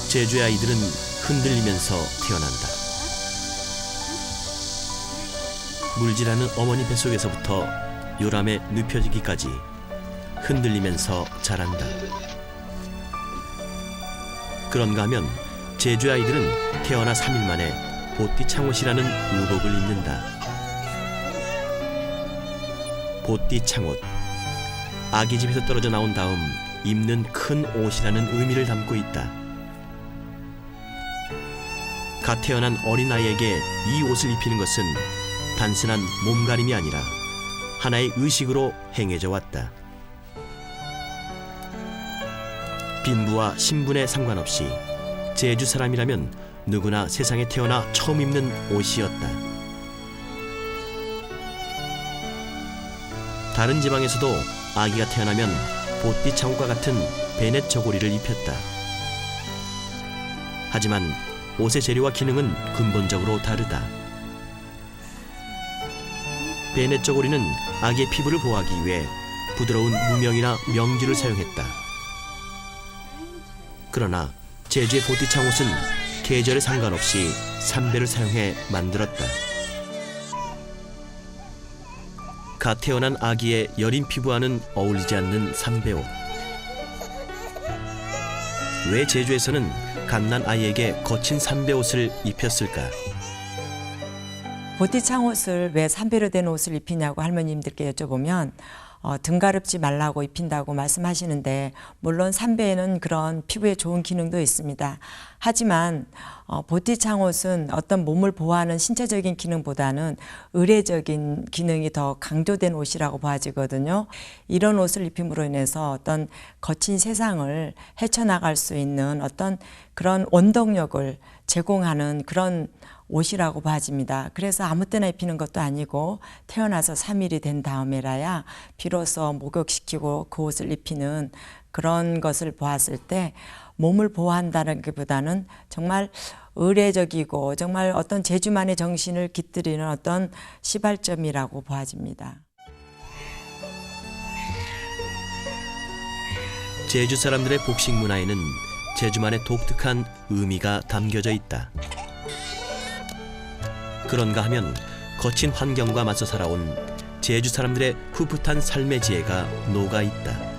제주의 아이들은 흔들리면서 태어난다. 물질하는 어머니 뱃속에서부터 요람에 눕혀지기까지 흔들리면서 자란다. 그런가 하면 제주의 아이들은 태어나 3일 만에 보띠 창옷이라는 의복을 입는다. 보띠 창옷, 아기 집에서 떨어져 나온 다음 입는 큰 옷이라는 의미를 담고 있다. 갓 태어난 어린아이에게 이 옷을 입히는 것은 단순한 몸가림이 아니라 하나의 의식으로 행해져 왔다. 빈부와 신분에 상관없이 제주 사람이라면 누구나 세상에 태어나 처음 입는 옷이었다. 다른 지방에서도 아기가 태어나면 보띠 창옷과 같은 베넷 저고리를 입혔다. 하지만 옷의 재료와 기능은 근본적으로 다르다. 베넷 저고리는 아기의 피부를 보호하기 위해 부드러운 무명이나 명주를 사용했다. 그러나 제주의 보띠 창옷은 계절에 상관없이 삼배를 사용해 만들었다. 갓 태어난 아기의 여린 피부와는 어울리지 않는 삼배옷. 왜 제주에서는 갓난 아이에게 거친 삼배옷을 입혔을까? 보띠 창옷을 왜 삼배로 된 옷을 입히냐고 할머님들께 여쭤보면 등가릅지 말라고 입힌다고 말씀하시는데, 물론 삼배에는 그런 피부에 좋은 기능도 있습니다. 하지만 보띠 창옷은 어떤 몸을 보호하는 신체적인 기능보다는 의례적인 기능이 더 강조된 옷이라고 봐지거든요. 이런 옷을 입힘으로 인해서 어떤 거친 세상을 헤쳐나갈 수 있는 어떤 그런 원동력을 제공하는 그런 옷이라고 봐집니다. 그래서 아무 때나 입히는 것도 아니고 태어나서 3일이 된 다음에라야 비로소 목욕시키고 그 옷을 입히는 그런 것을 보았을 때 몸을 보호한다는 것보다는 정말 의례적이고 정말 어떤 제주만의 정신을 깃들이는 어떤 시발점이라고 보아집니다. 제주 사람들의 복식 문화에는 제주만의 독특한 의미가 담겨져 있다. 그런가 하면 거친 환경과 맞서 살아온 제주 사람들의 풋풋한 삶의 지혜가 녹아 있다.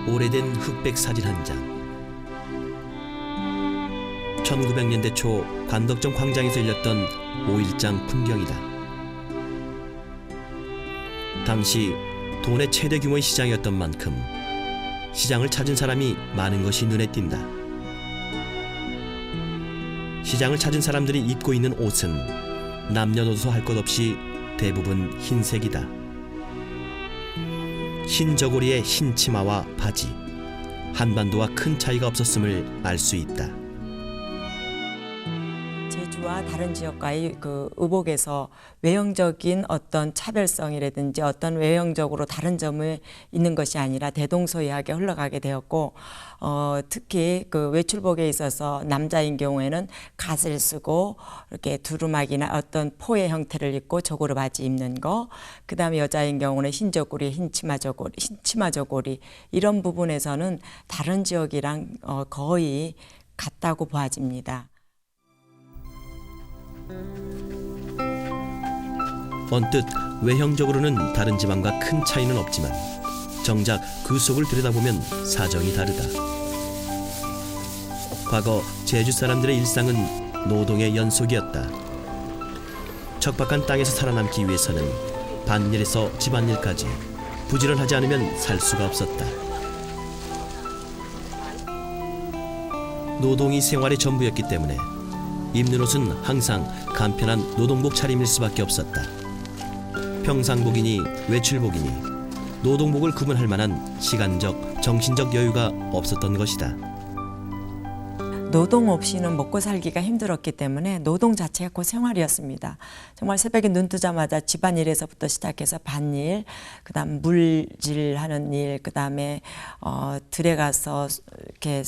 오래된 흑백 사진 한 장. 1900년대 초 관덕정 광장에서 열렸던 5.1장 풍경이다. 당시 도내 최대 규모의 시장이었던 만큼 시장을 찾은 사람이 많은 것이 눈에 띈다. 시장을 찾은 사람들이 입고 있는 옷은 남녀노소 할 것 없이 대부분 흰색이다. 흰 저고리에 흰 치마와 바지, 한반도와 큰 차이가 없었음을 알 수 있다. 제주와 다른 지역과의 그 의복에서 외형적인 어떤 차별성이라든지 어떤 외형적으로 다른 점이 있는 것이 아니라 대동소이하게 흘러가게 되었고, 특히 그 외출복에 있어서 남자인 경우에는 갓을 쓰고 이렇게 두루마기나 어떤 포의 형태를 입고 저고리 바지 입는 거, 그다음에 여자인 경우는 흰 저고리, 흰 치마 저고리 이런 부분에서는 다른 지역이랑 거의 같다고 보아집니다. 언뜻 외형적으로는 다른 지방과 큰 차이는 없지만 정작 그 속을 들여다보면 사정이 다르다. 과거 제주 사람들의 일상은 노동의 연속이었다. 척박한 땅에서 살아남기 위해서는 밭일에서 집안일까지 부지런하지 않으면 살 수가 없었다. 노동이 생활의 전부였기 때문에 입는 옷은 항상 간편한 노동복 차림일 수밖에 없었다. 평상복이니 외출복이니 노동복을 구분할 만한 시간적, 정신적 여유가 없었던 것이다. 노동 없이는 먹고 살기가 힘들었기 때문에 노동 자체가 곧 생활이었습니다. 정말 새벽에 눈 뜨자마자 집안일에서부터 시작해서 밭일, 그다음 물질하는 일, 그다음에 들에 가서 이렇게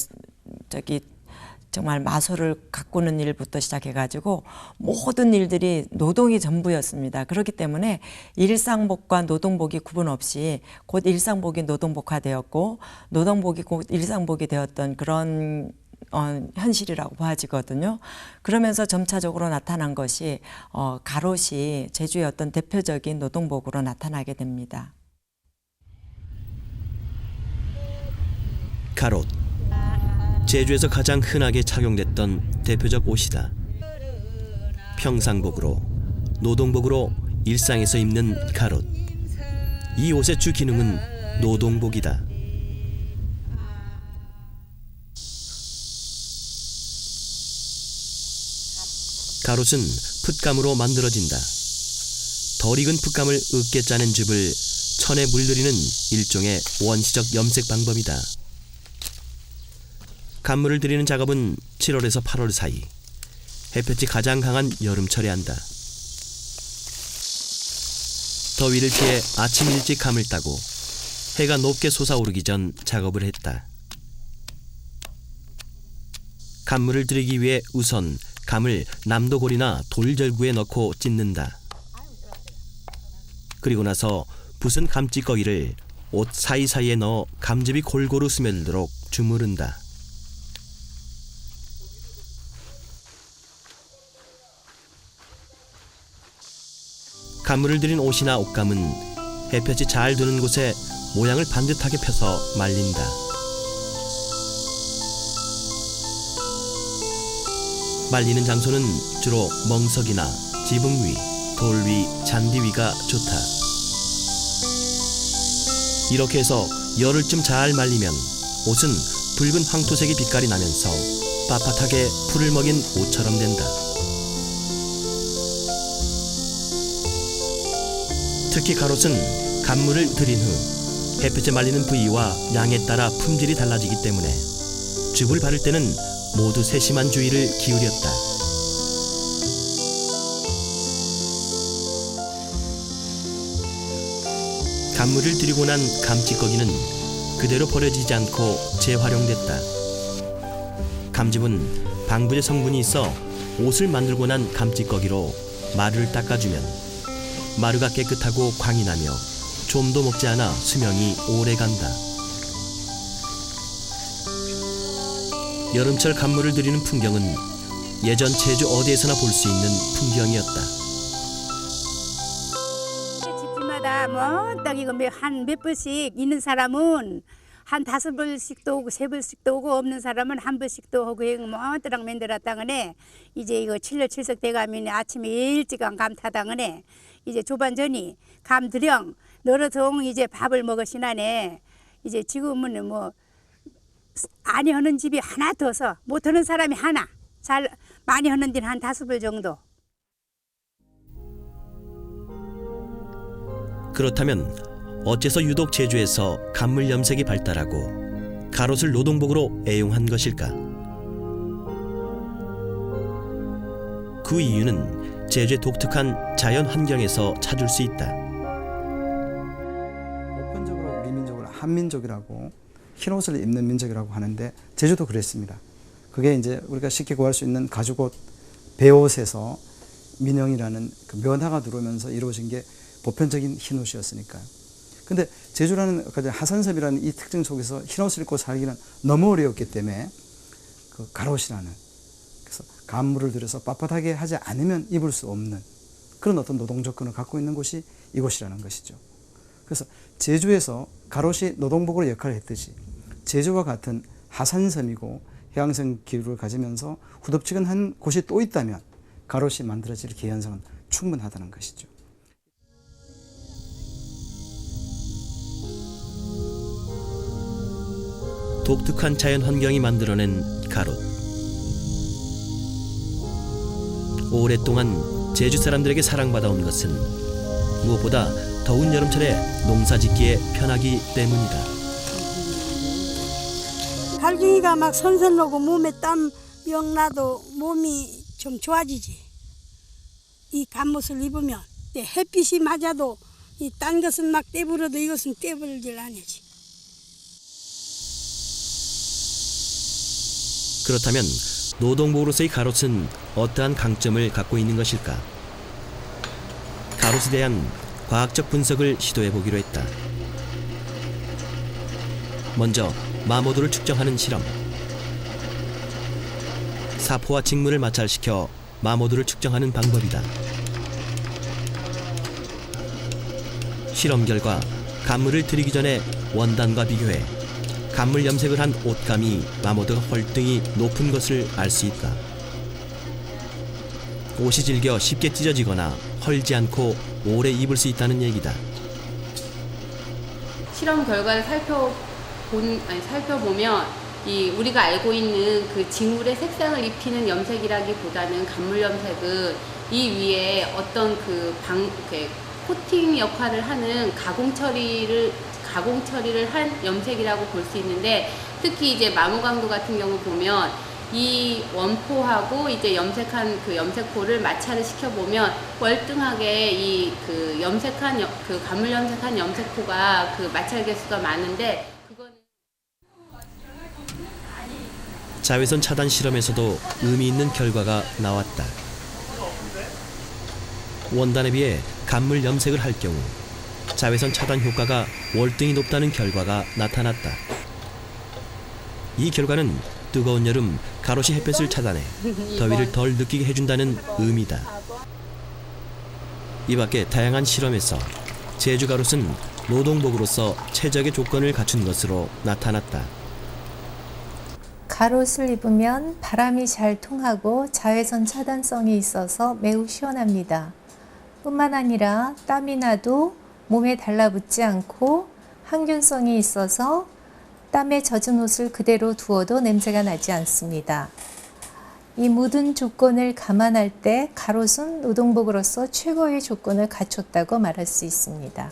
정말 마소를 가꾸는 일부터 시작해가지고 모든 일들이 노동이 전부였습니다. 그렇기 때문에 일상복과 노동복이 구분 없이 곧 일상복이 노동복화되었고 노동복이 곧 일상복이 되었던 그런 현실이라고 보아지거든요. 그러면서 점차적으로 나타난 것이 가롯이 제주의 어떤 대표적인 노동복으로 나타나게 됩니다. 가롯, 제주에서 가장 흔하게 착용됐던 대표적 옷이다. 평상복으로 노동복으로 일상에서 입는 가롯. 이 옷의 주 기능은 노동복이다. 가롯은 풋감으로 만들어진다. 덜 익은 풋감을 으깨 짜낸 즙을 천에 물들이는 일종의 원시적 염색 방법이다. 간물을 들이는 작업은 7월에서 8월 사이, 햇볕이 가장 강한 여름철에 한다. 더위를 피해 아침 일찍 감을 따고 해가 높게 솟아오르기 전 작업을 했다. 간물을 들이기 위해 우선 감을 남도골이나 돌절구에 넣고 찢는다. 그리고 나서 붓은 감찌꺼기를 옷 사이사이에 넣어 감즙이 골고루 스며들도록 주무른다. 간물을 들인 옷이나 옷감은 햇볕이 잘 드는 곳에 모양을 반듯하게 펴서 말린다. 말리는 장소는 주로 멍석이나 지붕 위, 돌 위, 잔디 위가 좋다. 이렇게 해서 열흘쯤 잘 말리면 옷은 붉은 황토색의 빛깔이 나면서 빳빳하게 풀을 먹인 옷처럼 된다. 특히 가롯은 간물을 들인 후 햇볕에 말리는 부위와 양에 따라 품질이 달라지기 때문에 즙을 바를 때는 모두 세심한 주의를 기울였다. 간물을 들이고 난 감찌꺼기는 그대로 버려지지 않고 재활용됐다. 감즙은 방부제 성분이 있어 옷을 만들고 난 감찌꺼기로 마루를 닦아주면 마루가 깨끗하고 광이 나며 좀도 먹지 않아 수명이 오래 간다. 여름철 간물을 들이는 풍경은 예전 제주 어디에서나 볼 수 있는 풍경이었다. 집집마다 뭐 딱 이거 한 몇 번씩 있는 사람은 한 5번씩도 오고 3번씩도 오고 없는 사람은 한 번씩도 오고 뭐 뜨랑 만들었다가네 이제 이거 7월 7석 돼가면 아침에 일찍 감 타다가네 이제 조반전이 감 드령 너러동 이제 밥을 먹으시나네 이제 지금은 뭐 많이 하는 집이 하나 더서 못하는 사람이 하나 잘 많이 하는 데는 한 5번 정도. 그렇다면 어째서 유독 제주에서 간물 염색이 발달하고 가롯을 노동복으로 애용한 것일까? 그 이유는 제주의 독특한 자연 환경에서 찾을 수 있다. 보편적으로 우리 민족을 한민족이라고 흰옷을 입는 민족이라고 하는데 제주도 그랬습니다. 그게 이제 우리가 쉽게 구할 수 있는 가죽옷, 배옷에서 민영이라는 그 면화가 들어오면서 이루어진 게 보편적인 흰옷이었으니까요. 근데 제주라는 하산섬이라는 이 특징 속에서 흰옷을 입고 살기는 너무 어려웠기 때문에 그 가롯이라는 그래서 간물을 들여서 빳빳하게 하지 않으면 입을 수 없는 그런 어떤 노동 조건을 갖고 있는 곳이 이곳이라는 것이죠. 그래서 제주에서 가롯이 노동복으로 역할을 했듯이 제주와 같은 하산섬이고 해양성 기후를 가지면서 후덥지근한 곳이 또 있다면 가롯이 만들어질 개연성은 충분하다는 것이죠. 독특한 자연 환경이 만들어낸 가롯. 오랫동안 제주 사람들에게 사랑받아온 것은 무엇보다 더운 여름철에 농사짓기에 편하기 때문이다. 갈증이가 막 선선 나고 몸에 땀 영 나도 몸이 좀 좋아지지. 이 갑옷을 입으면 햇빛이 맞아도 이 딴 것은 막 떼불어도 이것은 떼불질 않지. 그렇다면 노동복으로서의 가롯은 어떠한 강점을 갖고 있는 것일까? 가롯에 대한 과학적 분석을 시도해 보기로 했다. 먼저 마모도를 측정하는 실험. 사포와 직물을 마찰시켜 마모도를 측정하는 방법이다. 실험 결과 간물을 들이기 전에 원단과 비교해 간물 염색을 한 옷감이 마모도가 월등히 높은 것을 알 수 있다. 옷이 질겨 쉽게 찢어지거나 헐지 않고 오래 입을 수 있다는 얘기다. 실험 결과를 살펴보면 우리가 알고 있는 그 직물의 색상을 입히는 염색이라기보다는 간물 염색은 이 위에 어떤 코팅 역할을 하는 가공 처리를 한 염색이라고 볼 수 있는데, 특히 이제 마모강도 같은 경우 보면 이 원포하고 이제 염색한 그 염색포를 마찰을 시켜보면 월등하게 이 간물 염색한 염색포가 그 마찰 개수가 많은데, 그거는 자외선 차단 실험에서도 의미 있는 결과가 나왔다. 원단에 비해 간물 염색을 할 경우 자외선 차단 효과가 월등히 높다는 결과가 나타났다. 이 결과는 뜨거운 여름 가롯이 햇볕을 차단해 더위를 덜 느끼게 해준다는 의미다. 이 밖에 다양한 실험에서 제주 가롯은 노동복으로서 최적의 조건을 갖춘 것으로 나타났다. 가롯을 입으면 바람이 잘 통하고 자외선 차단성이 있어서 매우 시원합니다. 뿐만 아니라 땀이 나도 몸에 달라붙지 않고 항균성이 있어서 땀에 젖은 옷을 그대로 두어도 냄새가 나지 않습니다. 이 모든 조건을 감안할 때 가롯은 노동복으로서 최고의 조건을 갖췄다고 말할 수 있습니다.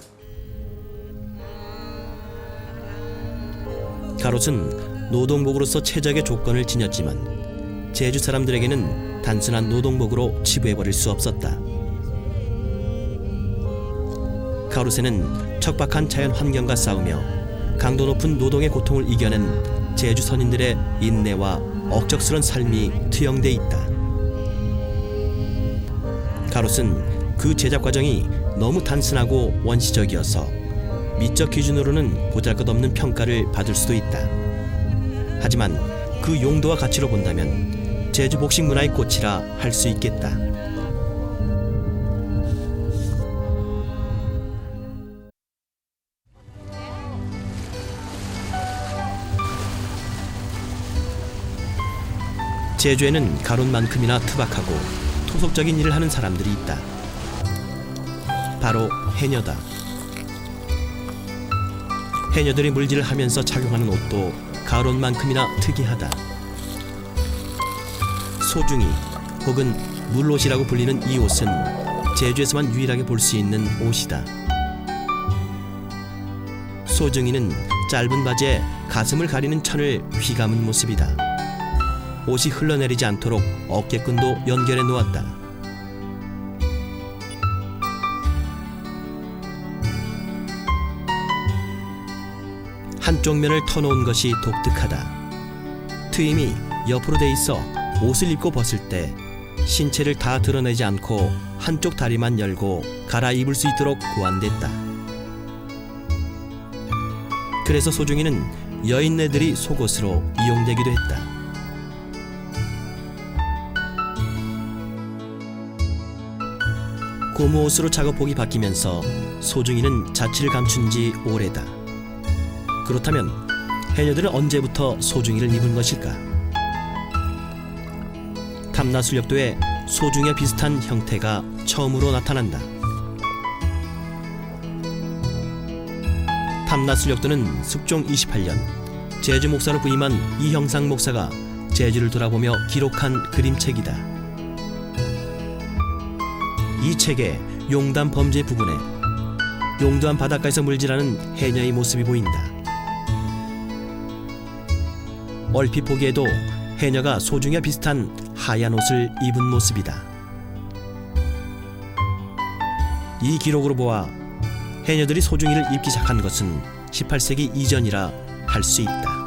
가롯은 노동복으로서 최적의 조건을 지녔지만 제주 사람들에게는 단순한 노동복으로 치부해버릴 수 없었다. 가롯에는 척박한 자연 환경과 싸우며 강도 높은 노동의 고통을 이겨낸 제주 선인들의 인내와 억척스런 삶이 투영돼 있다. 가롯은 그 제작 과정이 너무 단순하고 원시적이어서 미적 기준으로는 보잘것없는 평가를 받을 수도 있다. 하지만 그 용도와 가치로 본다면 제주 복식 문화의 꽃이라 할 수 있겠다. 제주에는 가롯만큼이나 투박하고 토속적인 일을 하는 사람들이 있다. 바로 해녀다. 해녀들이 물질을 하면서 착용하는 옷도 가롯만큼이나 특이하다. 소중이 혹은 물옷이라고 불리는 이 옷은 제주에서만 유일하게 볼 수 있는 옷이다. 소중이는 짧은 바지에 가슴을 가리는 천을 휘감은 모습이다. 옷이 흘러내리지 않도록 어깨끈도 연결해 놓았다. 한쪽 면을 터놓은 것이 독특하다. 트임이 옆으로 돼 있어 옷을 입고 벗을 때 신체를 다 드러내지 않고 한쪽 다리만 열고 갈아입을 수 있도록 고안됐다. 그래서 소중이는 여인네들이 속옷으로 이용되기도 했다. 고무옷으로 작업복이 바뀌면서 소중이는 자취를 감춘 지 오래다. 그렇다면 해녀들은 언제부터 소중이를 입은 것일까? 탐나술력도에 소중이와 비슷한 형태가 처음으로 나타난다. 탐나술력도는 숙종 28년 제주 목사로 부임한 이형상 목사가 제주를 돌아보며 기록한 그림책이다. 이 책에 용담 범죄 부근에 용두암 바닷가에서 물질하는 해녀의 모습이 보인다. 얼핏 보기에도 해녀가 소중이와 비슷한 하얀 옷을 입은 모습이다. 이 기록으로 보아 해녀들이 소중이를 입기 시작한 것은 18세기 이전이라 할 수 있다.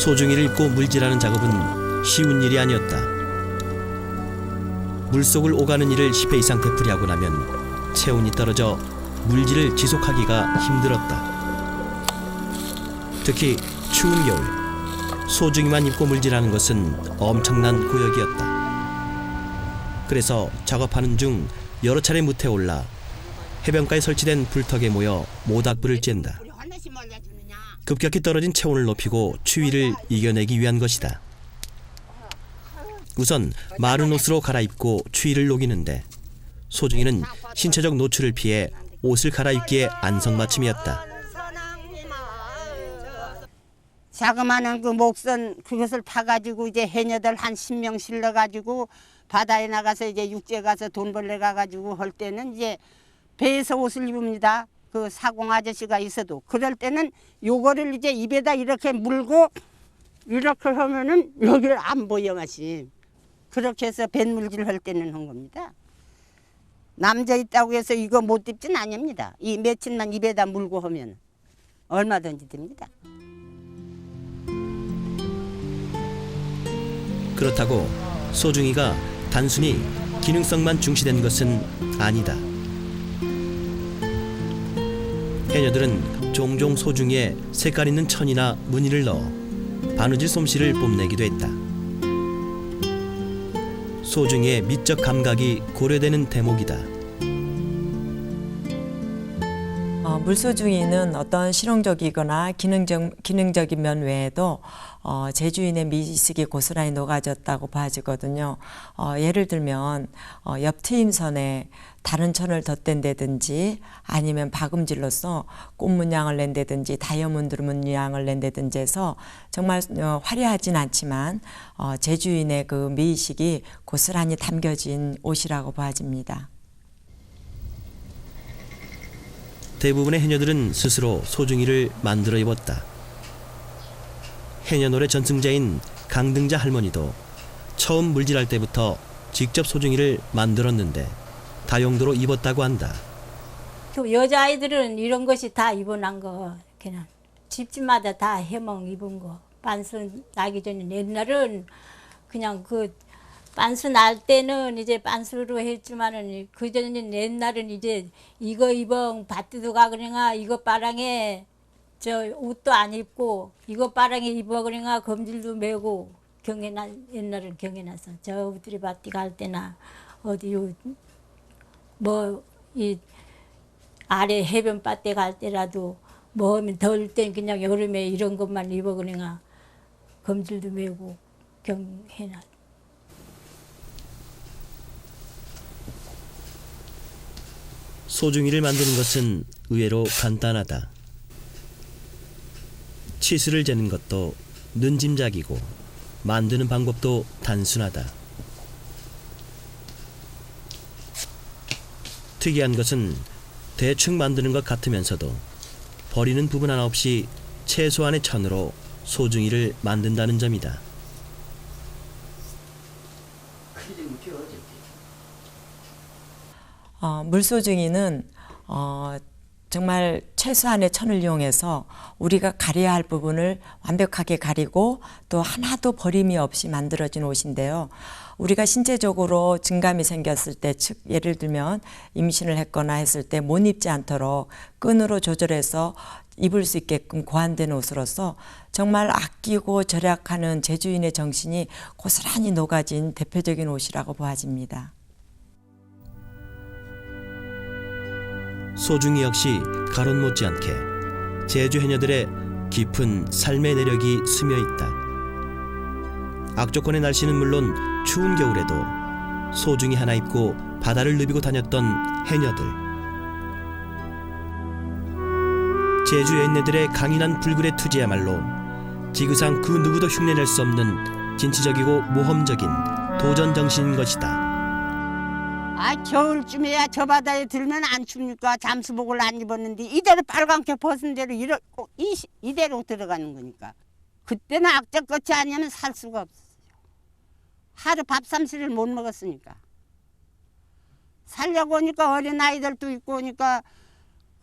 소중이를 입고 물질하는 작업은 쉬운 일이 아니었다. 물속을 오가는 일을 10회 이상 되풀이하고 나면 체온이 떨어져 물질을 지속하기가 힘들었다. 특히 추운 겨울 소중이만 입고 물질하는 것은 엄청난 고역이었다. 그래서 작업하는 중 여러 차례 무태 올라 해변가에 설치된 불턱에 모여 모닥불을 쬐다. 급격히 떨어진 체온을 높이고 추위를 이겨내기 위한 것이다. 우선 마른 옷으로 갈아입고 추위를 녹이는데 소중이는 신체적 노출을 피해 옷을 갈아입기에 안성맞춤이었다. 자그마한 그 목선 그것을 타가지고 이제 해녀들 한 10명 실러가지고 바다에 나가서 이제 육지에 가서 돈 벌러 가가지고 할 때는 이제 배에서 옷을 입습니다. 그 사공 아저씨가 있어도 그럴 때는 요거를 이제 입에다 이렇게 물고 이렇게 하면은 여기를 안 보여 마시. 그렇게 해서 뱃물질 할 때는 한 겁니다. 남자 있다고 해서 이거 못 입진 아닙니다. 이 며칠만 입에다 물고 하면 얼마든지 됩니다. 그렇다고 소중이가 단순히 기능성만 중시된 것은 아니다. 해녀들은 종종 소중이에 색깔 있는 천이나 무늬를 넣어 바느질 솜씨를 뽐내기도 했다. 소중이의 미적 감각이 고려되는 대목이다. 물소중이는 어떤 실용적이거나 기능적인 면 외에도 제주인의 미식이 고스란히 녹아졌다고 봐지거든요. 예를 들면 옆 트임선에 다른 천을 덧댄다든지 아니면 박음질로서 꽃 문양을 낸다든지 다이아몬드 문양을 낸다든지 해서 정말 화려하진 않지만 제주인의 그 미식이 고스란히 담겨진 옷이라고 봐집니다. 대부분의 해녀들은 스스로 소중이를 만들어 입었다. 해녀 노래 전승자인 강등자 할머니도 처음 물질할 때부터 직접 소중이를 만들었는데 다용도로 입었다고 한다. 또 여자아이들은 이런 것이 다 입어난 거, 그냥 집집마다 다 해먹 입은 거. 빤스 나기 전에 옛날은 그냥 그 빤스 날 때는 이제 빤스로 했지만은 그 전에 옛날은 이제 이거 입어 밭에도 가그래가 이거 빠랑에 저 옷도 안 입고 이거 빠랑에 입어 그래가 검질도 메고 경해나 옛날은 경해나서 저 우들이 밭에 갈 때나 어디 뭐 이 아래 해변 밭에 갈 때라도 뭐 하면 더울 땐 그냥 여름에 이런 것만 입어 그래가 검질도 메고 경해나. 소중이를 만드는 것은 의외로 간단하다. 치수를 재는 것도 눈짐작이고 만드는 방법도 단순하다. 특이한 것은 대충 만드는 것 같으면서도 버리는 부분 하나 없이 최소한의 천으로 소중이를 만든다는 점이다. 물소중이는 정말 최소한의 천을 이용해서 우리가 가려야 할 부분을 완벽하게 가리고 또 하나도 버림이 없이 만들어진 옷인데요. 우리가 신체적으로 증감이 생겼을 때, 즉 예를 들면 임신을 했거나 했을 때 못 입지 않도록 끈으로 조절해서 입을 수 있게끔 고안된 옷으로서 정말 아끼고 절약하는 제주인의 정신이 고스란히 녹아진 대표적인 옷이라고 보아집니다. 소중이 역시 가론 못지않게 제주 해녀들의 깊은 삶의 내력이 스며 있다. 악조건의 날씨는 물론 추운 겨울에도 소중이 하나 입고 바다를 누비고 다녔던 해녀들. 제주 여인네들의 강인한 불굴의 투지야말로 지구상 그 누구도 흉내낼 수 없는 진취적이고 모험적인 도전 정신인 것이다. 아 겨울쯤에야 저 바다에 들면 안 춥니까? 잠수복을 안 입었는데 이대로 빨갛게 벗은 대로 이대로 들어가는 거니까. 그때는 악적같이 아니면 살 수가 없어요. 하루 밥 삼시를 못 먹었으니까. 살려고 하니까 어린아이들도 있고 오니까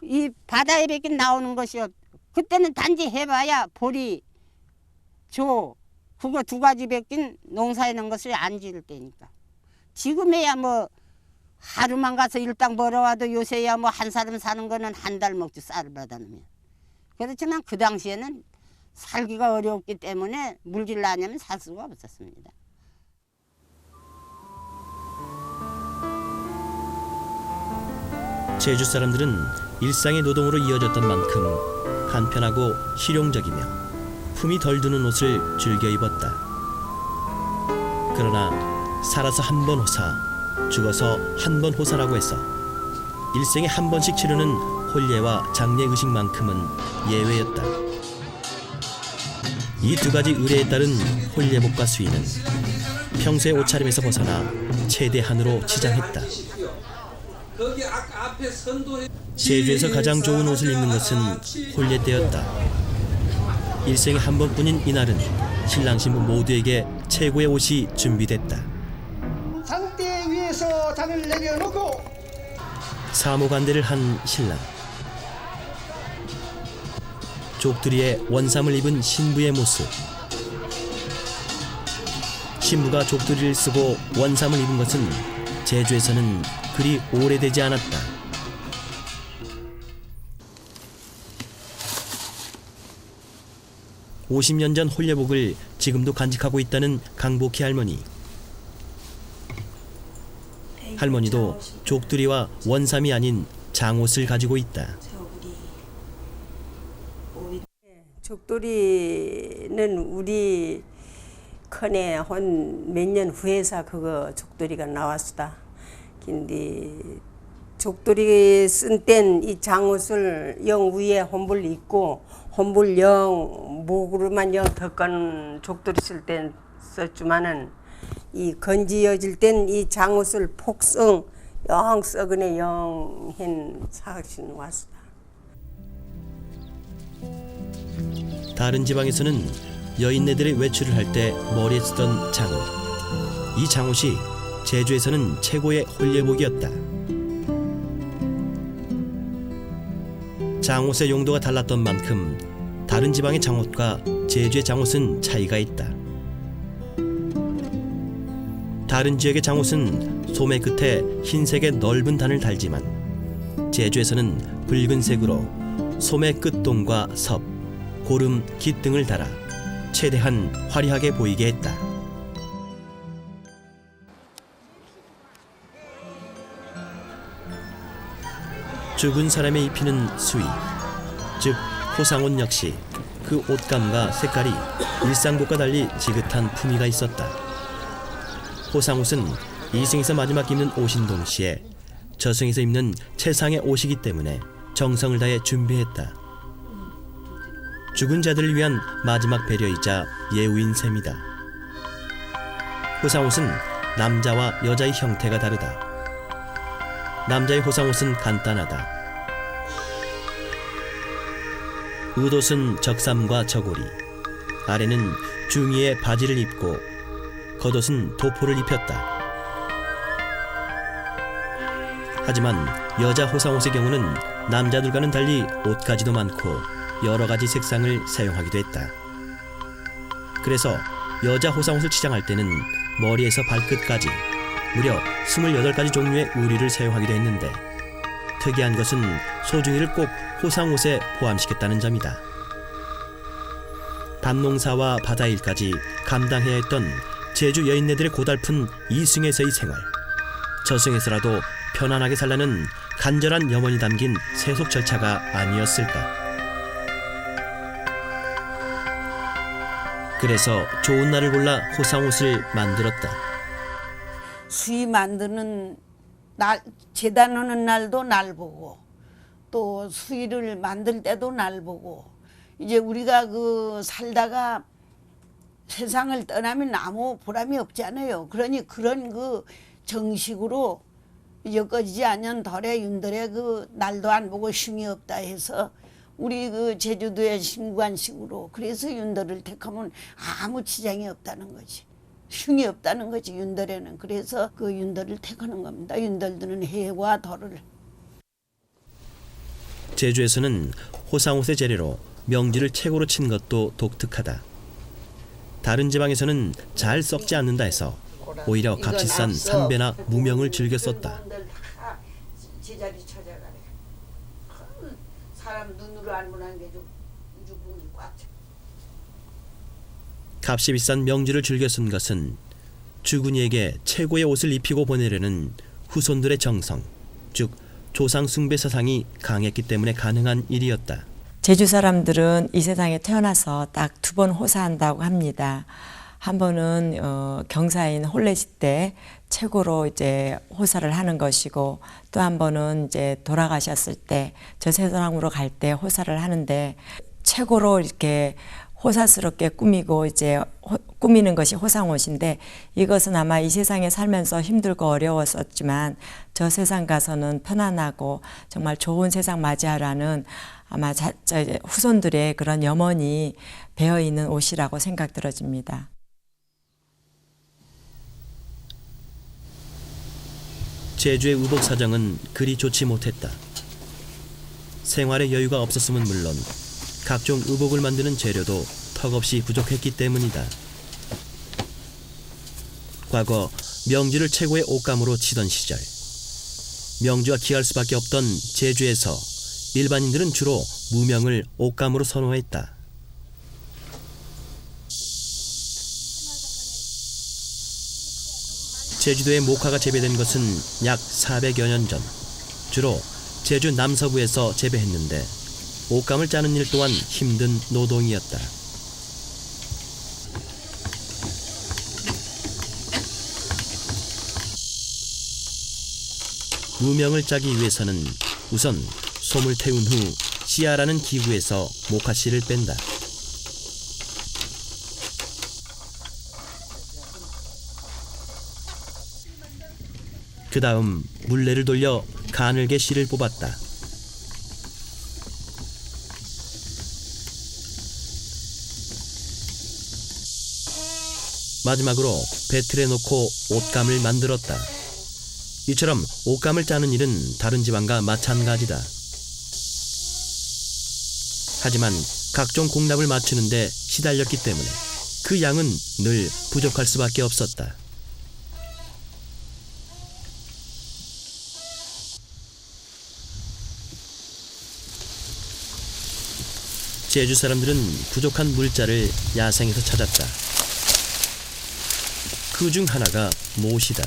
이 바다에 밖에 나오는 것이요. 그때는 단지 해봐야 보리 줘. 그거 두 가지밖에 농사하는 것을 안 지을 때니까. 지금에야 뭐 하루만 가서 일당 벌어와도 요새야 뭐 한 사람 사는 거는 한 달 먹지 쌀을 받아 놓으면. 그렇지만 그 당시에는 살기가 어려웠기 때문에 물질 나냐면 살 수가 없었습니다. 제주 사람들은 일상의 노동으로 이어졌던 만큼 간편하고 실용적이며 품이 덜 드는 옷을 즐겨 입었다. 그러나 살아서 한 번 호사, 죽어서 한 번 호사라고 해서 일생에 한 번씩 치르는 혼례와 장례 의식만큼은 예외였다. 이 두 가지 의례에 따른 혼례복과 수의는 평소의 옷차림에서 벗어나 최대한으로 치장했다. 제주에서 가장 좋은 옷을 입는 것은 혼례 때였다. 일생에 한 번뿐인 이날은 신랑 신부 모두에게 최고의 옷이 준비됐다. 장대 위에서 장을 내려놓고 사모관대를 한 신랑, 족두리에 원삼을 입은 신부의 모습. 신부가 족두리를 쓰고 원삼을 입은 것은 제주에서는 그리 오래되지 않았다. (50년) 전 혼례복을 지금도 간직하고 있다는 강복희 할머니. 할머니도 족두리와 원삼이 아닌 장옷을 가지고 있다. 족두리는 우리 큰애 한 몇 년 후에서 그거 족두리가 나왔다. 근데 족두리 쓴 땐 이 장옷을 영 위에 혼불 입고 혼불 영 목으로만 영 덮건 족두리 쓸 땐 썼지만은 이 건지어질 땐 이 장옷을 폭성 영 썩은에 영한 사신 왔다. 다른 지방에서는 여인네들의 외출을 할 때 머리에 쓰던 장옷. 이 장옷이 제주에서는 최고의 혼례복이었다. 장옷의 용도가 달랐던 만큼 다른 지방의 장옷과 제주의 장옷은 차이가 있다. 다른 지역의 장옷은 소매 끝에 흰색의 넓은 단을 달지만 제주에서는 붉은색으로 소매 끝동과 섭, 고름, 깃 등을 달아 최대한 화려하게 보이게 했다. 죽은 사람에 입히는 수의, 즉 호상옷 역시 그 옷감과 색깔이 일상복과 달리 지긋한 품위가 있었다. 호상옷은 이승에서 마지막 입는 옷인 동시에 저승에서 입는 최상의 옷이기 때문에 정성을 다해 준비했다. 죽은 자들을 위한 마지막 배려이자 예우인 셈이다. 호상옷은 남자와 여자의 형태가 다르다. 남자의 호상옷은 간단하다. 의옷은 적삼과 저고리, 아래는 중의의 바지를 입고 겉옷은 도포를 입혔다. 하지만 여자 호상옷의 경우는 남자들과는 달리 옷가지도 많고 여러 가지 색상을 사용하기도 했다. 그래서 여자 호상옷을 치장할 때는 머리에서 발끝까지 무려 28가지 종류의 의류를 사용하기도 했는데 특이한 것은 소중이를 꼭 호상옷에 포함시켰다는 점이다. 밭농사와 바다일까지 감당해야 했던 제주 여인네들의 고달픈 이승에서의 생활. 저승에서라도 편안하게 살라는 간절한 염원이 담긴 세속 절차가 아니었을까. 그래서 좋은 날을 골라 호상옷을 만들었다. 수의 만드는 날, 재단하는 날도 날 보고 또 수의를 만들 때도 날 보고 이제 우리가 그 살다가 세상을 떠나면 아무 보람이 없잖아요. 그러니 그런 그 정식으로 엮어지지 않는 덜에 윤덜에 그 날도 안 보고 흉이 없다 해서 우리 그 제주도의 신관식으로 그래서 윤덜을 택하면 아무 지장이 없다는 거지. 흉이 없다는 거지 윤덜에는. 그래서 그 윤덜을 택하는 겁니다. 윤덜들은 해와 덜을. 제주에서는 호상옷의 재료로 명지를 최고로 친 것도 독특하다. 다른 지방에서는 잘 썩지 않는다 해서 오히려 값비싼 삼배나 무명을 즐겨 썼다. 제자리 찾아가래. 사람 눈으로 안 보는 게 우주군이 꽉 차. 값이 비싼 명주를 즐겨 쓴 것은 주군이에게 최고의 옷을 입히고 보내려는 후손들의 정성, 즉 조상 숭배 사상이 강했기 때문에 가능한 일이었다. 제주 사람들은 이 세상에 태어나서 딱 2번 호사한다고 합니다. 한 번은 경사인 홀레시 때 최고로 이제 호사를 하는 것이고, 또 한 번은 이제 돌아가셨을 때 저 세상으로 갈 때 호사를 하는데, 최고로 이렇게 호사스럽게 꾸미고 이제 꾸미는 것이 호상옷인데, 이것은 아마 이 세상에 살면서 힘들고 어려웠었지만 저 세상 가서는 편안하고 정말 좋은 세상 맞이하라는 아마 후손들의 그런 염원이 배어 있는 옷이라고 생각 들어집니다. 제주의 의복 사정은 그리 좋지 못했다. 생활에 여유가 없었음은 물론 각종 의복을 만드는 재료도 턱없이 부족했기 때문이다. 과거 명주를 최고의 옷감으로 치던 시절, 명주가 귀할 수밖에 없던 제주에서 일반인들은 주로 무명을 옷감으로 선호했다. 제주도에 목화가 재배된 것은 약 400여 년 전, 주로 제주 남서부에서 재배했는데 옷감을 짜는 일 또한 힘든 노동이었다. 무명을 짜기 위해서는 우선 솜을 태운 후 씨아라는 기구에서 목화씨를 뺀다. 그 다음 물레를 돌려 가늘게 씨를 뽑았다. 마지막으로 배틀에 놓고 옷감을 만들었다. 이처럼 옷감을 짜는 일은 다른 지방과 마찬가지다. 하지만 각종 공납을 맞추는데 시달렸기 때문에 그 양은 늘 부족할 수밖에 없었다. 제주 사람들은 부족한 물자를 야생에서 찾았다. 그 중 하나가 못이다.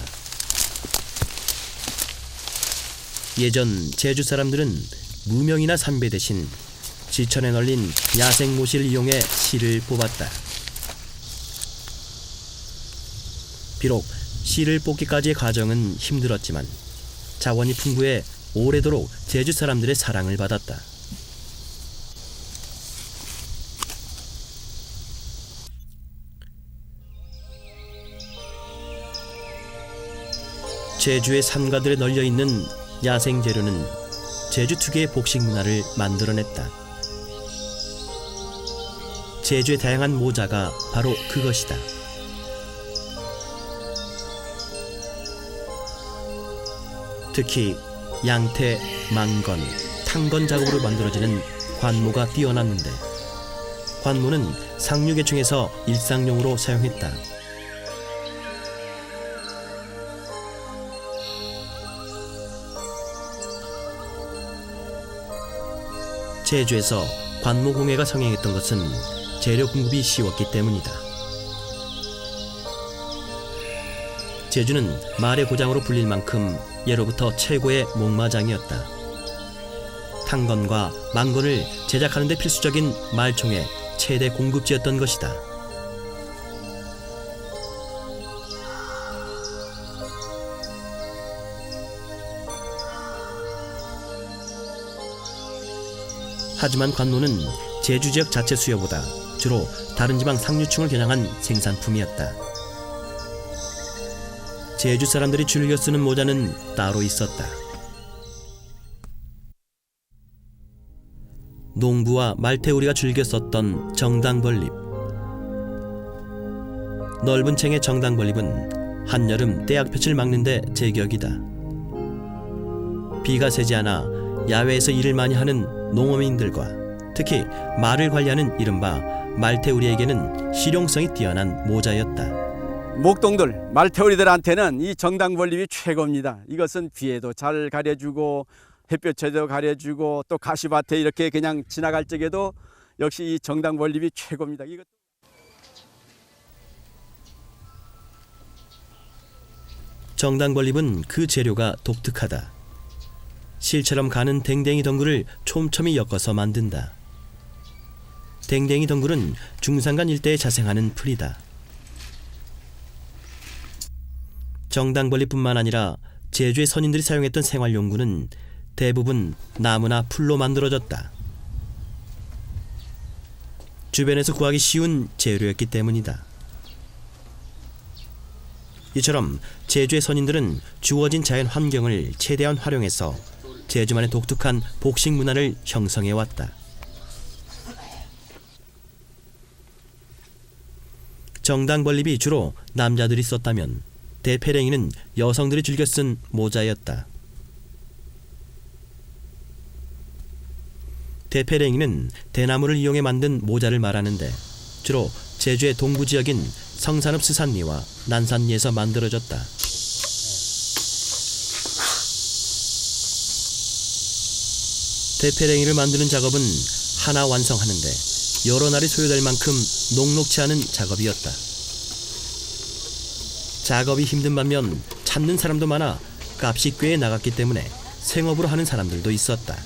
예전 제주 사람들은 무명이나 삼배 대신 지천에 널린 야생 모시를 이용해 씨를 뽑았다. 비록 씨를 뽑기까지의 과정은 힘들었지만 자원이 풍부해 오래도록 제주 사람들의 사랑을 받았다. 제주의 산가들에 널려있는 야생 재료는 제주 특유의 복식 문화를 만들어냈다. 제주의 다양한 모자가 바로 그것이다. 특히 양태, 망건, 탕건 작업으로 만들어지는 관모가 뛰어났는데, 관모는 상류계층에서 일상용으로 사용했다. 제주에서 관모공예가 성행했던 것은 재료 공급이 쉬웠기 때문이다. 제주는 말의 고장으로 불릴 만큼 예로부터 최고의 목마장이었다. 탕건과 망건을 제작하는 데 필수적인 말총의 최대 공급지였던 것이다. 하지만 관노는 제주 지역 자체 수요보다 주로 다른 지방 상류층을 겨냥한 생산품이었다. 제주 사람들이 즐겨 쓰는 모자는 따로 있었다. 농부와 말태우리가 즐겨 썼던 정당벌립. 넓은 챙의 정당벌립은 한여름 떼약볕을 막는 데 제격이다. 비가 새지 않아 야외에서 일을 많이 하는 농어민들과 특히 말을 관리하는 이른바 말태우리에게는 실용성이 뛰어난 모자였다. 목동들, 말태우리들한테는 이 정당벌립이 최고입니다. 이것은 비에도 잘 가려주고 햇볕에도 가려주고 또 가시밭에 이렇게 그냥 지나갈 적에도 역시 이 정당벌립이 최고입니다. 정당벌립은 그 재료가 독특하다. 실처럼 가는 댕댕이 덩굴을 촘촘히 엮어서 만든다. 댕댕이 덩굴은 중산간 일대에 자생하는 풀이다. 정당벌립뿐만 아니라 제주의 선인들이 사용했던 생활용구는 대부분 나무나 풀로 만들어졌다. 주변에서 구하기 쉬운 재료였기 때문이다. 이처럼 제주의 선인들은 주어진 자연 환경을 최대한 활용해서 제주만의 독특한 복식 문화를 형성해왔다. 정당벌립이 주로 남자들이 썼다면 대패랭이는 여성들이 즐겨 쓴 모자였다. 대패랭이는 대나무를 이용해 만든 모자를 말하는데 주로 제주의 동부 지역인 성산읍 스산리와 난산리에서 만들어졌다. 대패랭이를 만드는 작업은 하나 완성하는데 여러 날이 소요될 만큼 녹록치 않은 작업이었다. 작업이 힘든 반면 찾는 사람도 많아 값이 꽤 나갔기 때문에 생업으로 하는 사람들도 있었다.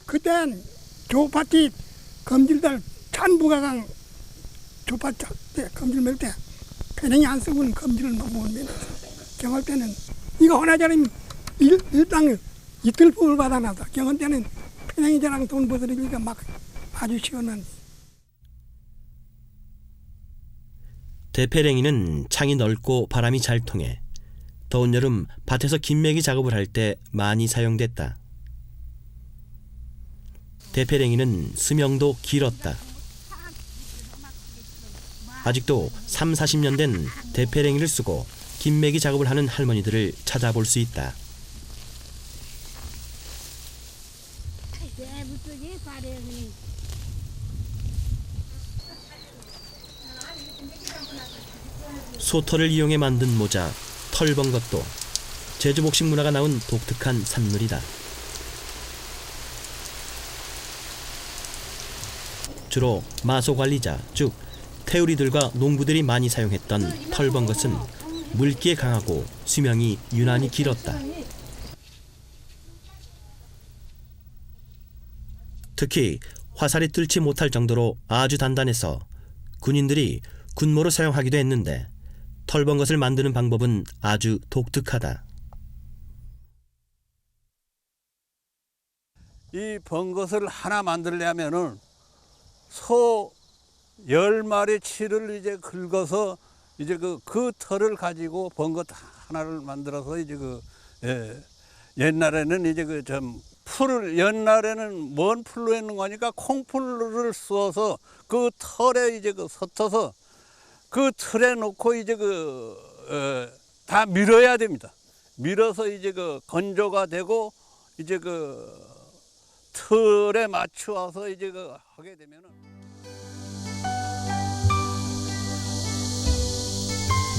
그땐 조파티 검질들 찬부가강 조파티 때 검질 맬 때 패랭이 안 쓰고는 검질을 못 매는 경할 때는 이거 하나짜리 일당 이틀품을 받아놔서 경할 때는 패랭이자랑 돈 버들이니까 막 아주 시원한. 대패랭이는 창이 넓고 바람이 잘 통해 더운 여름 밭에서 김매기 작업을 할 때 많이 사용됐다. 대패랭이는 수명도 길었다. 아직도 3, 40년 된 대패랭이를 쓰고 김매기 작업을 하는 할머니들을 찾아볼 수 있다. 소털을 이용해 만든 모자, 털번 것도 제주 복식 문화가 나온 독특한 산물이다. 주로 마소관리자, 즉 태우리들과 농부들이 많이 사용했던 털번 것은 물기에 강하고 수명이 유난히 길었다. 특히 화살이 뚫지 못할 정도로 아주 단단해서 군인들이 군모로 사용하기도 했는데 털번 것을 만드는 방법은 아주 독특하다. 이 번것을 하나 만들려면은 소 10마리 치를 이제 긁어서 이제 그 털을 가지고 번것 하나를 만들어서 이제 옛날에는 이제 풀을 옛날에는 뭔 풀로 했는 거니까 콩풀을 쏘아서 그 털에 이제 섞어서 그 틀에 놓고 이제 다 밀어야 됩니다. 밀어서 이제 건조가 되고 이제 틀에 맞추어서 이제 하게 되면은.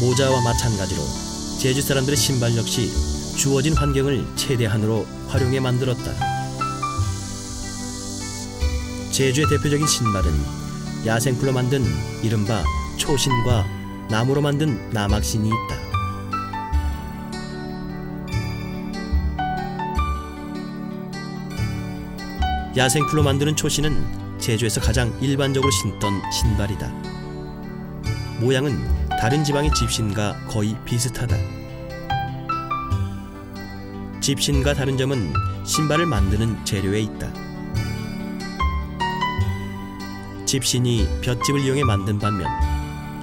모자와 마찬가지로 제주 사람들의 신발 역시 주어진 환경을 최대한으로 활용해 만들었다. 제주의 대표적인 신발은 야생풀로 만든 이른바 초신과 나무로 만든 나막신이 있다. 야생풀로 만드는 초신은 제주에서 가장 일반적으로 신던 신발이다. 모양은 다른 지방의 집신과 거의 비슷하다. 집신과 다른 점은 신발을 만드는 재료에 있다. 집신이 볏짚을 이용해 만든 반면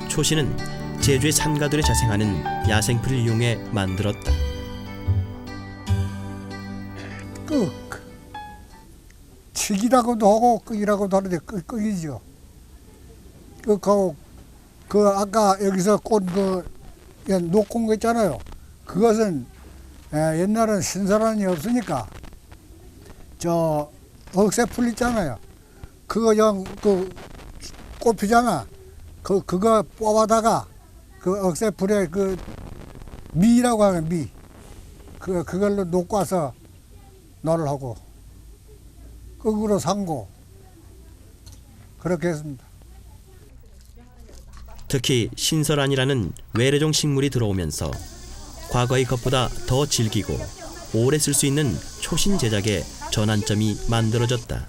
초신은 제주의 산가들에 자생하는 야생풀을 이용해 만들었다. 칙이라고도 하고 끄기라고도 하는데 끄기죠. 아까 여기서 꽂은 녹콩 거 있잖아요. 그것은 옛날엔 신선한이 없으니까 억새풀 있잖아요. 그거 그 꼽히잖아. 그거 뽑아다가 그 억새풀에 그 미라고 하는 미. 그걸로 놓고 와서 노를 하고 흙으로 삼고 그렇게 했습니다. 특히 신설안이라는 외래종 식물이 들어오면서 과거의 것보다 더 질기고 오래 쓸 수 있는 초신 제작의 전환점이 만들어졌다.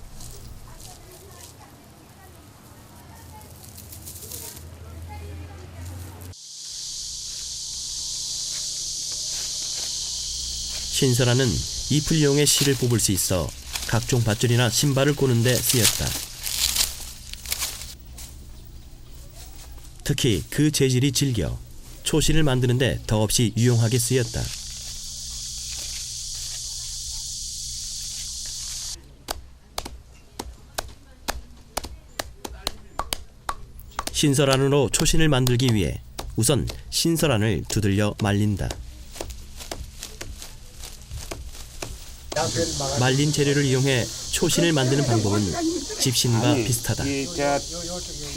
신설안은 잎을 이용해 실을 뽑을 수 있어 각종 밧줄이나 신발을 꼬는 데 쓰였다. 특히 그 재질이 질겨 초실을 만드는 데 더없이 유용하게 쓰였다. 신설안으로 초신을 만들기 위해 우선 신설안을 두들려 말린다. 말린 재료를 이용해 초신을 만드는 방법은 집신과 비슷하다.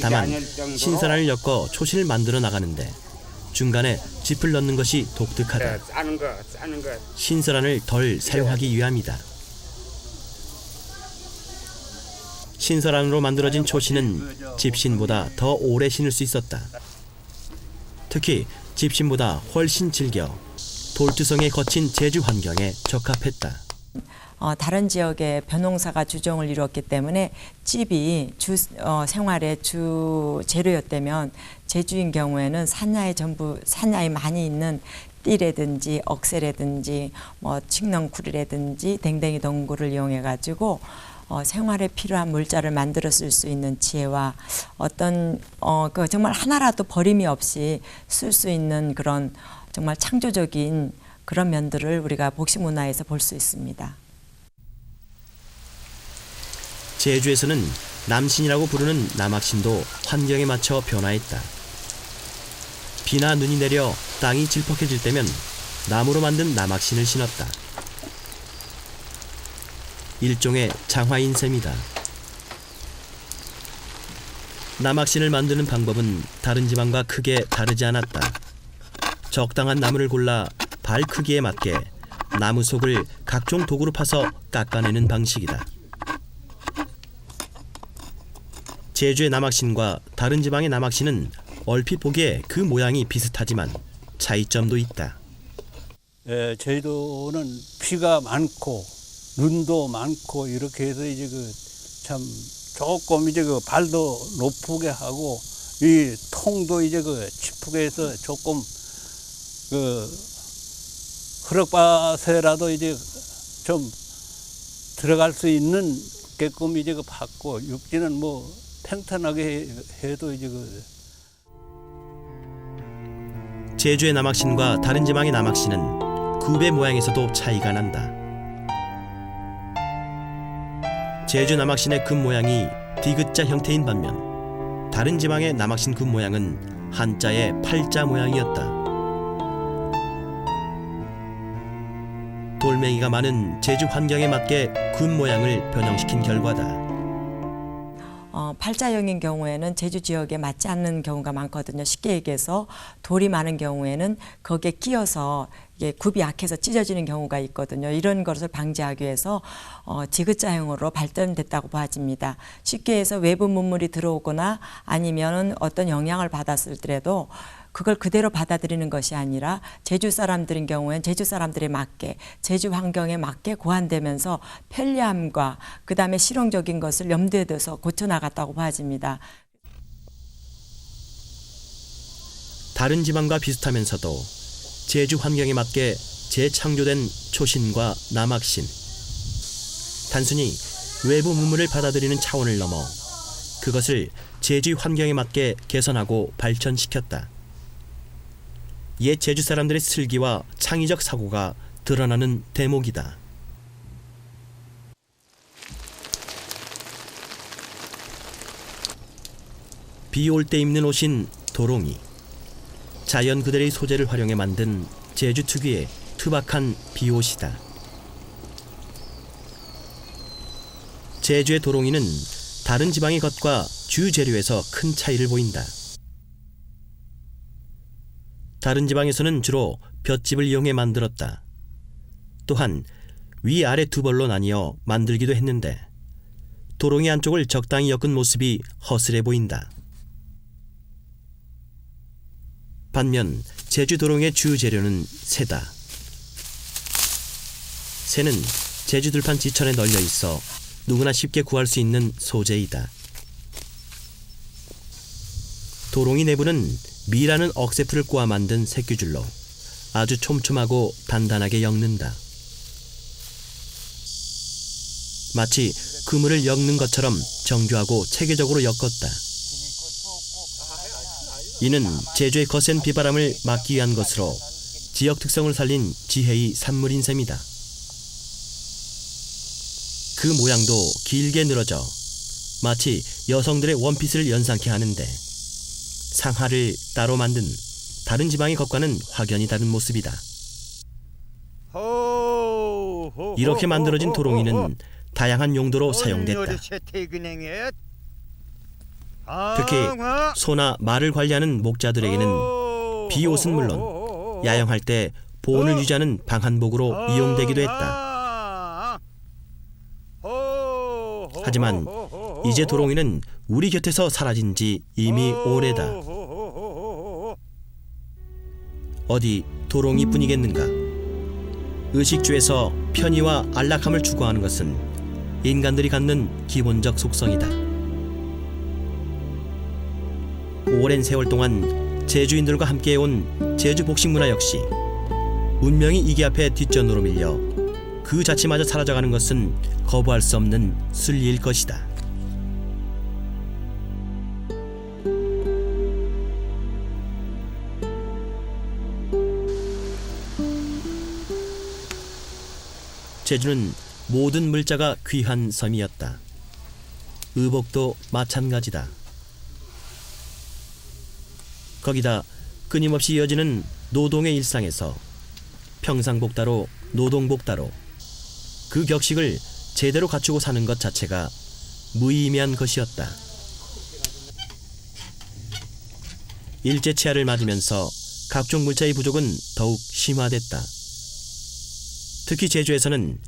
다만 신설안을 엮어 초신을 만들어 나가는데 중간에 짚을 넣는 것이 독특하다. 신설안을 덜 사용하기 위함이다. 신설안으로 만들어진 초신은 집신보다 더 오래 신을 수 있었다. 특히 집신보다 훨씬 질겨 돌투성의 거친 제주 환경에 적합했다. 다른 지역의 벼농사가 주종을 이루었기 때문에 찝이 생활의 주 재료였다면 제주인 경우에는 산야에 많이 있는 띠라든지 억새라든지 칡넝쿨이라든지 댕댕이 동굴을 이용해 가지고 생활에 필요한 물자를 만들어 쓸 수 있는 지혜와 어떤 정말 하나라도 버림이 없이 쓸 수 있는 그런 정말 창조적인 그런 면들을 우리가 복식문화에서 볼 수 있습니다. 제주에서는 남신이라고 부르는 남학신도 환경에 맞춰 변화했다. 비나 눈이 내려 땅이 질퍽해질 때면 나무로 만든 남학신을 신었다. 일종의 장화인 셈이다. 남학신을 만드는 방법은 다른 지방과 크게 다르지 않았다. 적당한 나무를 골라 발 크기에 맞게 나무 속을 각종 도구로 파서 깎아내는 방식이다. 제주의 남학신과 다른 지방의 남학신은 얼핏 보기에 그 모양이 비슷하지만 차이점도 있다. 제주도는 비가 많고 눈도 많고 이렇게 해서 이제 참 조금 이제 발도 높게 하고 이 통도 이제 짚게 해서 조금 흙밭에라도 이제 좀 들어갈 수 있는 게끔 이제 받고 육지는 팽탄하게 해도 이제 제주의 남학신과 다른 지방의 남학신은 굽의 모양에서도 차이가 난다. 제주 남학신의 굽 모양이 디귿자 형태인 반면 다른 지방의 남학신 굽 모양은 한자의 팔자 모양이었다. 돌멩이가 많은 제주 환경에 맞게 굽 모양을 변형시킨 결과다. 팔자형인 경우에는 제주 지역에 맞지 않는 경우가 많거든요. 쉽게 얘기해서 돌이 많은 경우에는 거기에 끼어서 이게 굽이 약해서 찢어지는 경우가 있거든요. 이런 것을 방지하기 위해서 디귿자형으로 발전됐다고 봐집니다. 쉽게 해서 외부 문물이 들어오거나 아니면 어떤 영향을 받았을 때라도 그걸 그대로 받아들이는 것이 아니라 제주 사람들인 경우엔 제주 사람들에 맞게 제주 환경에 맞게 고안되면서 편리함과 그다음에 실용적인 것을 염두에 둬서 고쳐나갔다고 봐집니다. 다른 지방과 비슷하면서도 제주 환경에 맞게 재창조된 초신과 남학신. 단순히 외부 문물을 받아들이는 차원을 넘어 그것을 제주 환경에 맞게 개선하고 발전시켰다. 옛 제주 사람들의 슬기와 창의적 사고가 드러나는 대목이다. 비 올 때 입는 옷인 도롱이. 자연 그대의 소재를 활용해 만든 제주 특유의 투박한 비옷이다. 제주의 도롱이는 다른 지방의 것과 주 재료에서 큰 차이를 보인다. 다른 지방에서는 주로 볏짚을 이용해 만들었다. 또한 위아래 두 벌로 나뉘어 만들기도 했는데 도롱이 안쪽을 적당히 엮은 모습이 허술해 보인다. 반면 제주 도롱의 주 재료는 새다. 새는 제주 들판 지천에 널려 있어 누구나 쉽게 구할 수 있는 소재이다. 도롱이 내부는 미라는 억새풀을 꼬아 만든 새끼줄로 아주 촘촘하고 단단하게 엮는다. 마치 그물을 엮는 것처럼 정교하고 체계적으로 엮었다. 이는 제주의 거센 비바람을 막기 위한 것으로 지역 특성을 살린 지혜의 산물인 셈이다. 그 모양도 길게 늘어져 마치 여성들의 원피스를 연상케 하는데 상하를 따로 만든 다른 지방의 것과는 확연히 다른 모습이다. 이렇게 만들어진 도롱이는 다양한 용도로 사용됐다. 특히 소나 말을 관리하는 목자들에게는 비옷은 물론 야영할 때 보온을 유지하는 방한복으로 이용되기도 했다. 하지만 이제 도롱이는 우리 곁에서 사라진 지 이미 오래다. 어디 도롱이뿐이겠는가? 의식주에서 편의와 안락함을 추구하는 것은 인간들이 갖는 기본적 속성이다. 오랜 세월 동안 제주인들과 함께해온 제주 복식 문화 역시 문명이 이기 앞에 뒷전으로 밀려 그 자체마저 사라져가는 것은 거부할 수 없는 순리일 것이다. 제주는 모든 물자가 귀한 섬이었다. 의복도 마찬가지다. 거기다 끊임없이 이어지는 노동의 일상에서 평상복다로 노동복다로 그 격식을 제대로 갖추고 사는 것 자체가 무의미한 것이었다. 일제치하를 맞으면서 각종 물자의 부족은 더욱 심화됐다. 특히 제주에서는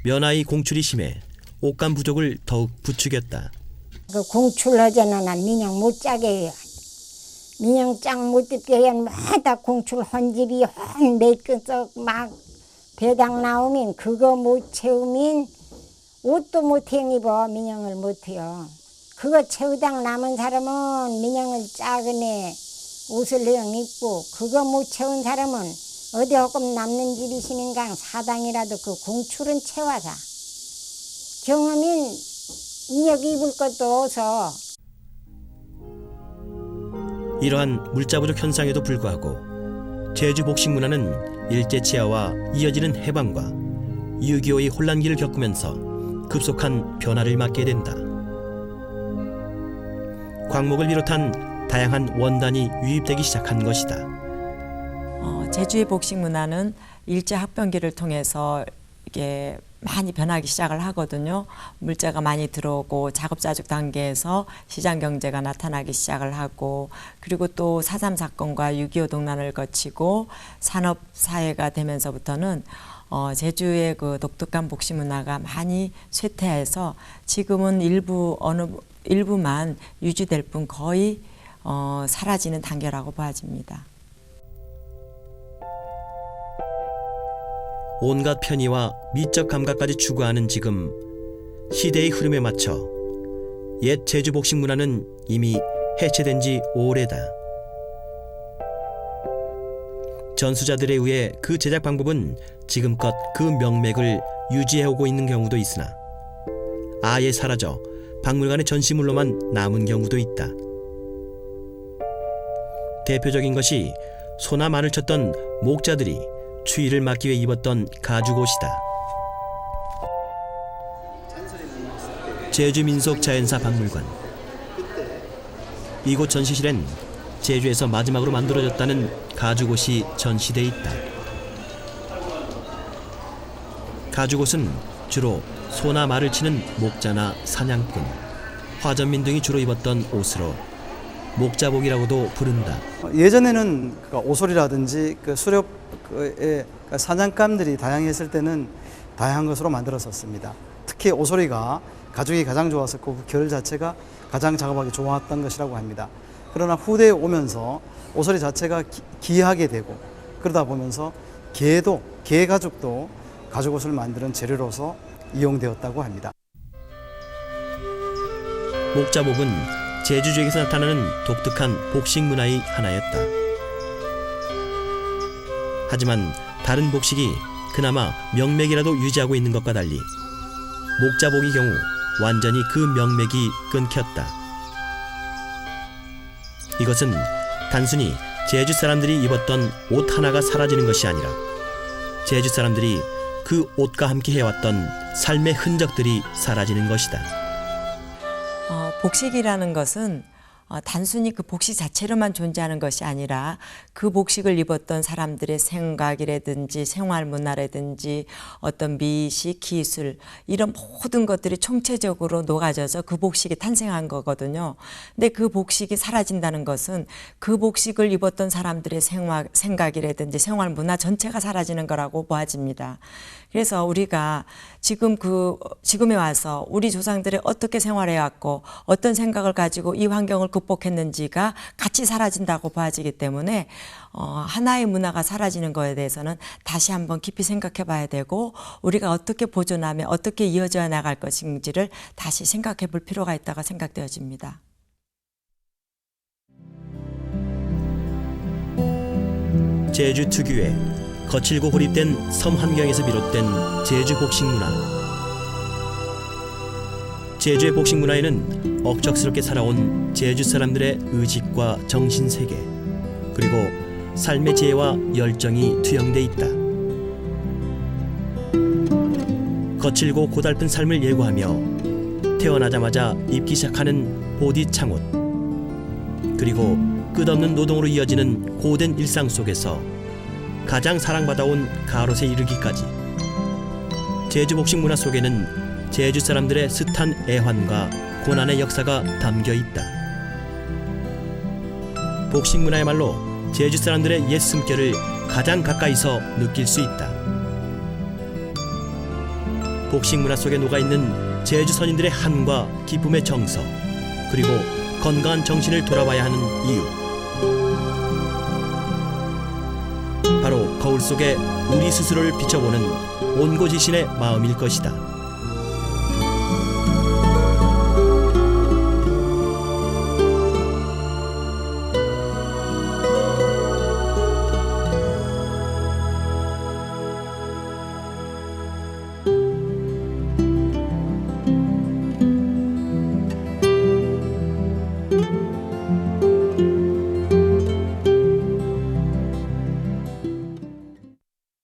면화의 공출이 심해 옷감 부족을 더욱 부추겼다. 그 공출하자나 난 민영 못 짜게 해요. 민영 짱 못 듣게 해야 마다 공출 헌집이 헌매끈석 막 배당 나오면 그거 못 채우면 옷도 못 입어. 민영을 못 해요. 그거 채우당 남은 사람은 민영을 짜그네 옷을 내용 입고 그거 못 채운 사람은 어디 조금 남는 집이 있으니까 사당이라도 그 공출은 채워서 경험인 인력 입을 것도 없어. 이러한 물자 부족 현상에도 불구하고 제주 복식 문화는 일제치하와 이어지는 해방과 6.25의 혼란기를 겪으면서 급속한 변화를 맞게 된다. 광목을 비롯한 다양한 원단이 유입되기 시작한 것이다. 제주의 복식 문화는 일제 합병기를 통해서 이게 많이 변하기 시작을 하거든요. 물자가 많이 들어오고 작업자족 단계에서 시장 경제가 나타나기 시작을 하고 그리고 또 4.3 사건과 6.25 동란을 거치고 산업 사회가 되면서부터는 제주의 그 독특한 복식 문화가 많이 쇠퇴해서 지금은 일부만 유지될 뿐 거의 사라지는 단계라고 봐집니다. 온갖 편의와 미적 감각까지 추구하는 지금 시대의 흐름에 맞춰 옛 제주 복식 문화는 이미 해체된 지 오래다. 전수자들에 의해 그 제작 방법은 지금껏 그 명맥을 유지해오고 있는 경우도 있으나 아예 사라져 박물관의 전시물로만 남은 경우도 있다. 대표적인 것이 소나 말을 쳤던 목자들이 추위를 막기 위해 입었던 가죽옷이다. 제주민속자연사 박물관. 이곳 전시실엔 제주에서 마지막으로 만들어졌다는 가죽옷이 전시돼 있다. 가죽옷은 주로 소나 말을 치는 목자나 사냥꾼, 화전민 등이 주로 입었던 옷으로 목자복이라고도 부른다. 예전에는 그 오솔이라든지 그 수렵의 사냥감들이 다양했을 때는 다양한 것으로 만들었었습니다. 특히 오소리가 가죽이 가장 좋았었고 그 결 자체가 가장 작업하기 좋았던 것이라고 합니다. 그러나 후대에 오면서 오소리 자체가 귀하게 되고 그러다 보면서 개 가죽도 가죽옷을 만드는 재료로서 이용되었다고 합니다. 목자복은 제주 지역에서 나타나는 독특한 복식 문화의 하나였다. 하지만 다른 복식이 그나마 명맥이라도 유지하고 있는 것과 달리 목자복의 경우 완전히 그 명맥이 끊겼다. 이것은 단순히 제주 사람들이 입었던 옷 하나가 사라지는 것이 아니라 제주 사람들이 그 옷과 함께 해왔던 삶의 흔적들이 사라지는 것이다. 복식이라는 것은 단순히 그 복식 자체로만 존재하는 것이 아니라 그 복식을 입었던 사람들의 생각이라든지 생활 문화라든지 어떤 미식, 기술 이런 모든 것들이 총체적으로 녹아져서 그 복식이 탄생한 거거든요. 근데 그 복식이 사라진다는 것은 그 복식을 입었던 사람들의 생각이라든지 생활 문화 전체가 사라지는 거라고 보아집니다. 그래서 우리가 지금에 와서 우리 조상들이 어떻게 생활해왔고 어떤 생각을 가지고 이 환경을 극복했는지가 같이 사라진다고 봐지기 때문에 하나의 문화가 사라지는 것에 대해서는 다시 한번 깊이 생각해 봐야 되고 우리가 어떻게 보존하며 어떻게 이어져 나갈 것인지를 다시 생각해 볼 필요가 있다고 생각되어집니다. 제주 특유의 거칠고 고립된 섬 환경에서 비롯된 제주 복식 문화. 제주의 복식 문화에는 억척스럽게 살아온 제주 사람들의 의식과 정신세계 그리고 삶의 지혜와 열정이 투영돼 있다. 거칠고 고달픈 삶을 예고하며 태어나자마자 입기 시작하는 보디창옷 그리고 끝없는 노동으로 이어지는 고된 일상 속에서 가장 사랑받아온 가롯에 이르기까지 제주 복식 문화 속에는 제주 사람들의 숱한 애환과 고난의 역사가 담겨 있다. 복식 문화야말로 제주 사람들의 옛 숨결을 가장 가까이서 느낄 수 있다. 복식 문화 속에 녹아있는 제주 선인들의 한과 기쁨의 정서 그리고 건강한 정신을 돌아봐야 하는 이유 바로 거울 속에 우리 스스로를 비춰보는 온고지신의 마음일 것이다.